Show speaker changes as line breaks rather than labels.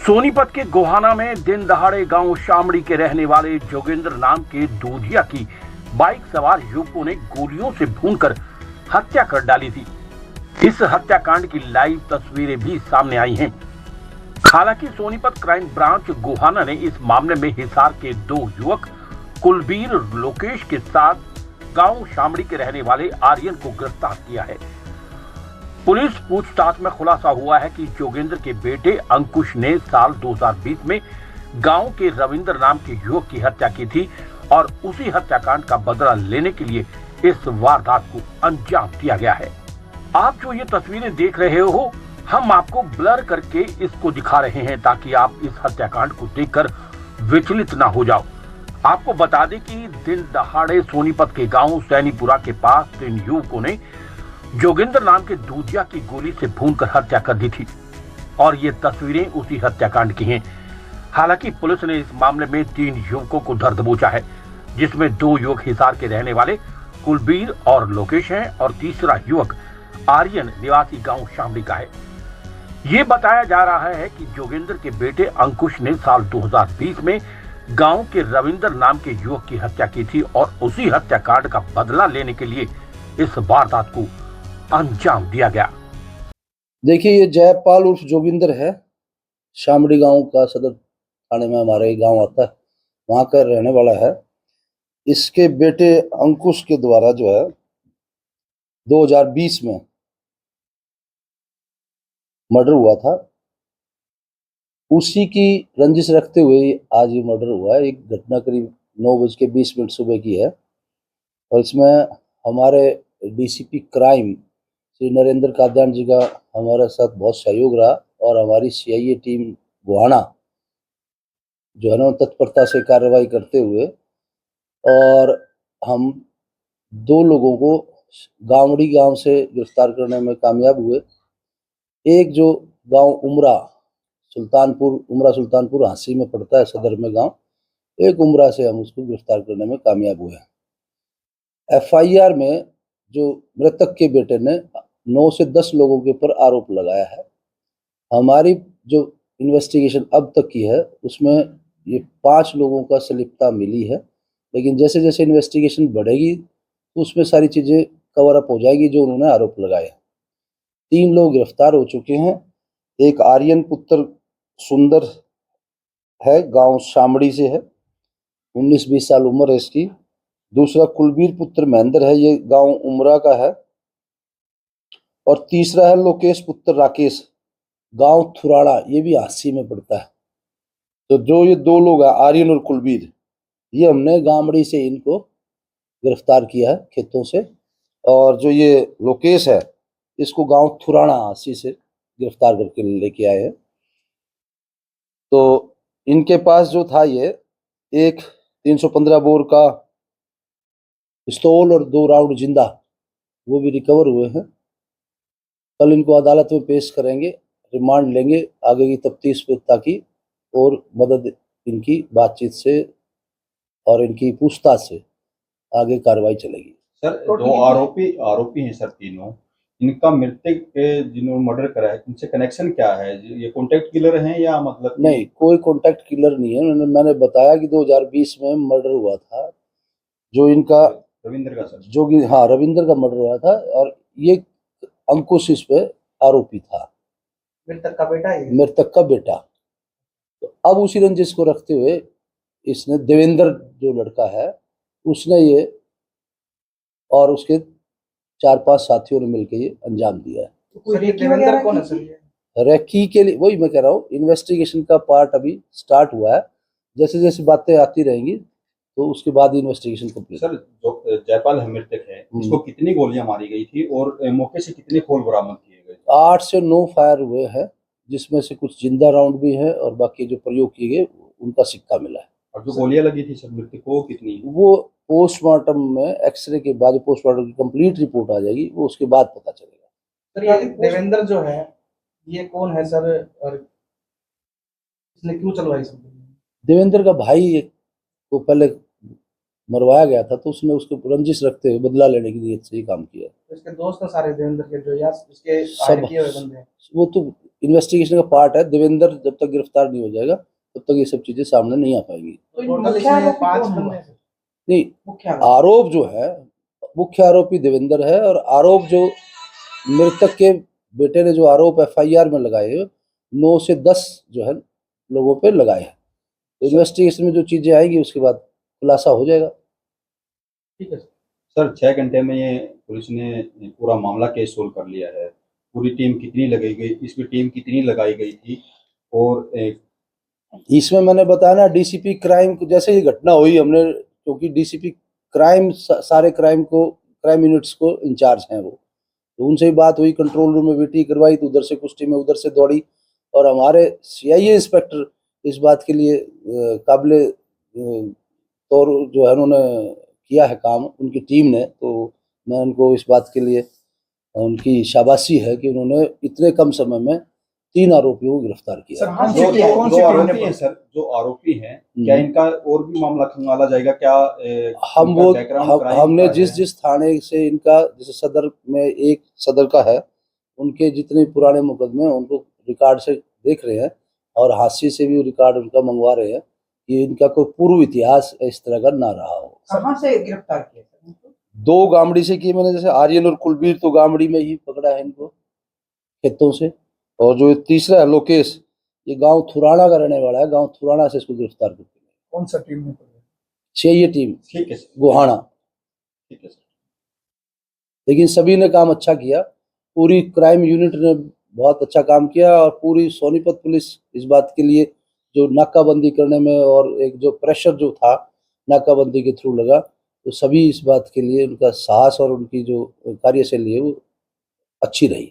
सोनीपत के गोहाना में दिन दहाड़े गांव शामड़ी के रहने वाले जोगेंद्र नाम के दूधिया की बाइक सवार युवकों ने गोलियों से भूनकर हत्या कर डाली थी। इस हत्याकांड की लाइव तस्वीरें भी सामने आई हैं। हालांकि सोनीपत क्राइम ब्रांच गोहाना ने इस मामले में हिसार के दो युवक कुलबीर लोकेश के साथ गांव शामड़ी के रहने वाले आर्यन को गिरफ्तार किया है। पुलिस पूछताछ में खुलासा हुआ है कि जोगेंद्र के बेटे अंकुश ने साल 2020 में गांव के रविंद्र नाम के युवक की हत्या की थी और उसी हत्याकांड का बदला लेने के लिए इस वारदात को अंजाम दिया गया है। आप जो ये तस्वीरें देख रहे हो, हम आपको ब्लर करके इसको दिखा रहे हैं ताकि आप इस हत्याकांड को देखकर विचलित ना हो जाओ। आपको बता दें कि दिन दहाड़े सोनीपत के गांव सैनीपुरा के पास 3 युवकों ने जोगेंद्र नाम के दूधिया की गोली से भूनकर हत्या कर दी थी और ये तस्वीरें उसी हत्याकांड की हैं। हालांकि पुलिस ने इस मामले में 3 युवकों को धर दबोचा है, जिसमें 2 युवक हिसार के रहने वाले कुलबीर और लोकेश हैं और तीसरा युवक आर्यन निवासी गांव शामली का है। ये बताया जा रहा है कि जोगेंद्र के बेटे अंकुश ने साल 2020 में गांव के रविंद्र नाम के युवक की हत्या की थी और उसी हत्याकांड का बदला लेने के लिए इस वारदात को अंजाम दिया गया।
देखिए, ये जयपाल उर्फ जोगिंदर है, शामड़ी गांव का सदर थाने में हमारे गांव आता है, वहां का रहने वाला है। इसके बेटे अंकुश के द्वारा जो है 2020 में मर्डर हुआ था, उसी की रंजिश रखते हुए आज ये मर्डर हुआ है। एक घटना करीब 9:20 सुबह की है और इसमें हमारे डीसीपी क्राइम श्री नरेंद्र काद्यान जी का हमारे साथ बहुत सहयोग रहा और हमारी सीआईए टीम गोहाना जो है ना तत्परता से कार्रवाई करते हुए और हम 2 लोगों को गावड़ी गांव से गिरफ्तार करने में कामयाब हुए। एक जो गांव उमरा सुल्तानपुर हांसी में पड़ता है, सदर में गांव, एक उमरा से हम उसको गिरफ्तार करने में कामयाब हुए। एफआईआर में जो मृतक के बेटे ने 9 से 10 लोगों के ऊपर आरोप लगाया है। हमारी जो इन्वेस्टिगेशन अब तक की है उसमें ये 5 लोगों का संलिप्तता मिली है, लेकिन जैसे जैसे इन्वेस्टिगेशन बढ़ेगी तो उसमें सारी चीज़ें कवर अप हो जाएगी जो उन्होंने आरोप लगाए। 3 लोग गिरफ्तार हो चुके हैं। एक आर्यन पुत्र सुंदर है, गांव शामड़ी से है, 19-20 साल उम्र है इसकी। दूसरा कुलबीर पुत्र महेंद्र है, ये गांव उमरा का है। और तीसरा है लोकेश पुत्र राकेश, गांव थुराड़ा, ये भी हांसी में पड़ता है। तो जो ये 2 लोग हैं आर्यन और कुलबीर, ये हमने गामड़ी से इनको गिरफ्तार किया है खेतों से, और जो ये लोकेश है इसको गांव थुराड़ा हांसी से गिरफ्तार करके लेके आए हैं। तो इनके पास जो था ये एक 315 बोर का पिस्तौल और 2 राउंड जिंदा वो भी रिकवर हुए हैं। कल इनको अदालत में पेश करेंगे, रिमांड लेंगे आगे की तफ्तीश पे, ताकि और मदद इनकी बातचीत से और इनकी पूछताछ से आगे कार्रवाई चलेगी।
सर, जो आरोपी हैं सर तीनों, इनका मृतक जिन्होंने मर्डर करा है इनसे कनेक्शन क्या है? ये कॉन्टेक्ट किलर हैं या मतलब?
नहीं, कोई कॉन्टेक्ट किलर नहीं है। मैंने बताया कि 2020 में मर्डर हुआ था जो इनका
रविंद्र का, सर
जो कि हाँ रविंद्र का मर्डर हुआ था और ये अंकुश इस पे आरोपी था,
मृतक का बेटा है।
मृतक का बेटा। तो अब उसी रंजिश को रखते हुए इसने देवेंद्र जो लड़का है उसने ये और उसके 4-5 साथियों ने मिलकर ये अंजाम दिया है।
तो ये देवेंद्र कौन है सर? ये
रेकी के लिए वही मैं कह रहा हूँ, इन्वेस्टिगेशन का पार्ट अभी स्टार्ट हुआ है। जैसे जैसे बातें आती रहेंगी तो उसके बाद इन्वेस्टिगेशन कंप्लीट।
सर, जो जयपाल मृतक है इसको कितनी गोलियां मारी गई थी और मौके से कितने खोल बरामद किए गए?
8 से 9 फायर हुए हैं, जिसमें से कुछ जिंदा राउंड भी है और बाकी जो प्रयोग किए गए उनका सिक्का मिला है।
और जो गोलियां लगी थी सर मृतक को कितनी?
वो पोस्टमार्टम में एक्सरे के बाद पोस्टमार्टम की कंप्लीट रिपोर्ट आ जाएगी, वो उसके बाद पता चलेगा।
सर, ये देवेंद्र जो है ये कौन है सर और इसने क्यों चलवाई सब?
देवेंद्र का भाई को पहले मरवाया गया था, तो उसने उसको रंजिश रखते हुए बदला लेने की नीयत से ये काम किया।
तो इसके दोस्त हैं सारे देवेंद्र के जो या इसके
सब
हायर किए हुए बंदे हैं।
वो तो इन्वेस्टिगेशन का पार्ट है। देवेंद्र जब तक गिरफ्तार नहीं हो जाएगा तब तक ये सब चीजें सामने नहीं आ पाएंगी।
तो टोटल इसमें 5 बंदे हैं।
नहीं,
मुख्य
आरोप जो है, मुख्य आरोपी देवेंद्र है, और आरोप जो मृतक के बेटे ने जो आरोप एफआईआर में लगाए 9 से 10 जो है लोगों पे लगाए हैं। तो इन्वेस्टिगेशन में जो चीजें आएंगी उसके बाद खुलासा हो जाएगा।
ठीक है
सर 6 घंटे में ये पुलिस ने पूरा मामला केस सोल्व कर लिया है। पूरी टीम कितनी लगाई गई, इसमें टीम कितनी लगाई गई थी? और
इसमें मैंने बताया ना, डीसीपी क्राइम को जैसे ये घटना हुई हमने, क्योंकि डीसीपी क्राइम सारे क्राइम यूनिट्स को इंचार्ज हैं वो, तो उनसे ही बात हुई, कंट्रोल रूम में मीटिंग करवाई, तो उधर से कुछ टीमें उधर से दौड़ी, और हमारे सीआईए इंस्पेक्टर इस बात के लिए काबिले तौर जो है उन्होंने किया है काम उनकी टीम ने। तो मैं उनको इस बात के लिए उनकी शाबाशी है कि उन्होंने इतने कम समय में 3 आरोपियों को गिरफ्तार किया।
सर, कौन
जो
सी टीम- कौन सी टीम ने
आरोपी हैं सर, जो आरोपी हैं, क्या इनका और भी मामला खंगाला जाएगा? क्या
हम
इनका
वो
background crime
हमने
का
जिस
है?
जिस थाने से इनका, जैसे सदर में एक सदर का है, उनके जितने पुराने मुकदमे हैं उनको रिकॉर्ड से देख रहे हैं, और हाशिए से भी रिकॉर्ड उनका मंगवा रहे हैं कि इनका कोई पूर्व इतिहास इस तरह का ना रहा हो।
कहाँ से गिरफ्तार किया सर इनको?
2 गामड़ी से किए मैंने, जैसे आर्यन और कुलबीर तो गामड़ी में ही पकड़ा है इनको खेतों से, और जो तीसरा है लोकेश, ये गांव थुराना का रहने वाला है, गांव थुराना से इसको गिरफ्तार करके
कौन सा टीम ने पकड़ा?
चाहिए टीम
ठीक है सर,
गोहाना।
ठीक है सर।
लेकिन सभी ने काम अच्छा किया, पूरी क्राइम यूनिट ने बहुत अच्छा काम किया, और पूरी सोनीपत पुलिस इस बात के लिए जो नाकाबंदी करने में, और एक जो प्रेशर जो था नाकाबंदी के थ्रू लगा, तो सभी इस बात के लिए उनका साहस और उनकी जो कार्यशैली है वो अच्छी रही।